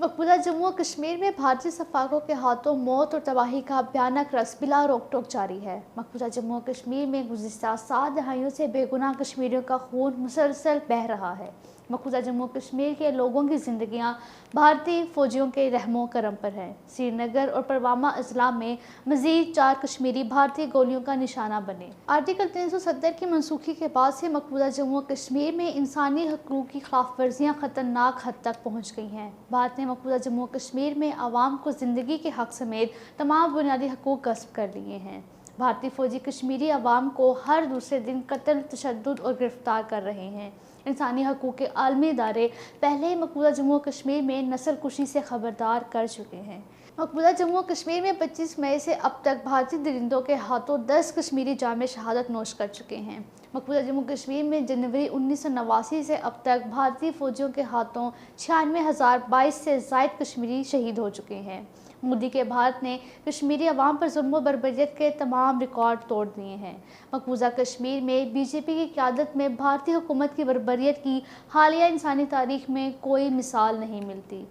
मकबूजा जम्मू और कश्मीर में भारतीय सफाकों के हाथों मौत और तबाही का भयानक रक्स बिला रोक टोक जारी है। मकबूजा जम्मू और कश्मीर में गुज़िश्ता 7 दहाइयों से बेगुनाह कश्मीरियों का खून मुसलसल बह रहा है। मकबूजा जम्मू कश्मीर के लोगों की ज़िंदगियां भारतीय फ़ौजियों के रहमो करम पर हैं। श्रीनगर और पुलवामा अजला में मज़ीद 4 कश्मीरी भारतीय गोलियों का निशाना बने। आर्टिकल 370 की मनसूखी के बाद से मकबूजा जम्मू और कश्मीर में इंसानी हकूक़ की खिलाफ वर्जियाँ ख़तरनाक हद तक पहुँच गई हैं। भारत ने मकबूजा जम्मू कश्मीर में आवाम को ज़िंदगी के हक़ समेत तमाम बुनियादी हकूक़ गस्ब कर लिए हैं। भारतीय फ़ौजी कश्मीरी अवाम को हर दूसरे दिन कत्ल, तशद्दुद और गिरफ्तार कर रहे हैं। इंसानी हकूक़ के आलमी इदारे पहले ही मकबूजा जम्मू कश्मीर में नस्ल कुशी से खबरदार कर चुके हैं। मकबूजा जम्मू कश्मीर में 25 मई से अब तक भारतीय दरिंदों के हाथों 10 कश्मीरी जामे शहादत नोश कर चुके हैं। मकबूजा जम्मू कश्मीर में जनवरी 1989 से अब तक भारतीय फ़ौजियों के हाथों 96,022 से ज़ायद कश्मीरी शहीद हो चुके हैं। मोदी के भारत ने कश्मीरी अवाम पर जुल्म बर्बरियत के तमाम रिकॉर्ड तोड़ दिए हैं। मकबूजा कश्मीर में बीजेपी की क़यादत में भारतीय हुकूमत की बर्बरियत की हालिया इंसानी तारीख में कोई मिसाल नहीं मिलती।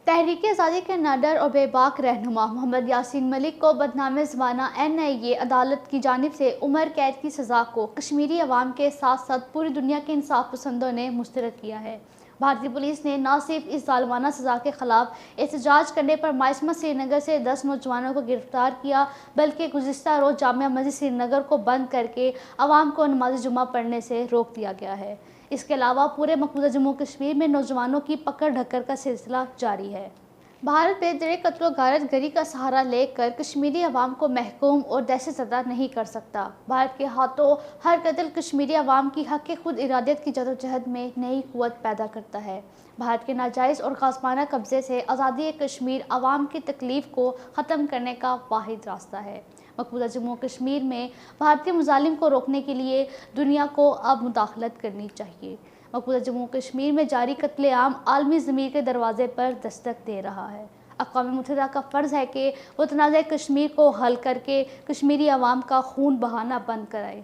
तहरीक आज़ादी के नाडर और बेबाक रहनुमा मोहम्मद यासीन मलिक को बदनाम ज़माना NIA अदालत की जानिब से उम्र कैद की सज़ा को कश्मीरी अवाम के साथ साथ पूरी दुनिया के इंसाफ पसंदों ने मुस्तरद किया है। भारतीय पुलिस ने न सिर्फ इस ज़ालिमाना सज़ा के ख़िलाफ़ एहतजाज करने पर माइसमा श्रीनगर से 10 नौजवानों को गिरफ्तार किया, बल्कि गुज़िश्ता रोज़ जामिया मस्जिद श्रीनगर को बंद करके अवाम को नमाज जुमा पढ़ने से रोक दिया गया है। इसके अलावा पूरे मकबूजा जम्मू कश्मीर में नौजवानों की पकड़ ढक्कर का सिलसिला जारी है। भारत बेदरे कत्ल गारत गरी का सहारा लेकर कश्मीरी अवाम को महकूम और दहशतज़दा नहीं कर सकता। भारत के हाथों हर कत्ल कश्मीरी अवाम की हक़ खुद इरादियत की जदोजहद में नई क़ुव्वत पैदा करता है। भारत के नाजायज़ और ग़ाज़बाना कब्ज़े से आज़ादी कश्मीर अवाम की तकलीफ़ को ख़त्म करने का वाहिद रास्ता है। मकबूजा जम्मू कश्मीर में भारतीय मुज़ालिम को रोकने के लिए दुनिया को अब मुदाखलत करनी चाहिए। मकबूजा जम्मू कश्मीर में जारी कत्लेआम आलमी ज़मीर के दरवाज़े पर दस्तक दे रहा है। अक़वाम मुत्तहिदा का फ़र्ज़ है कि वो तनाज़ा कश्मीर को हल करके कश्मीरी अवाम का खून बहाना बंद कराए।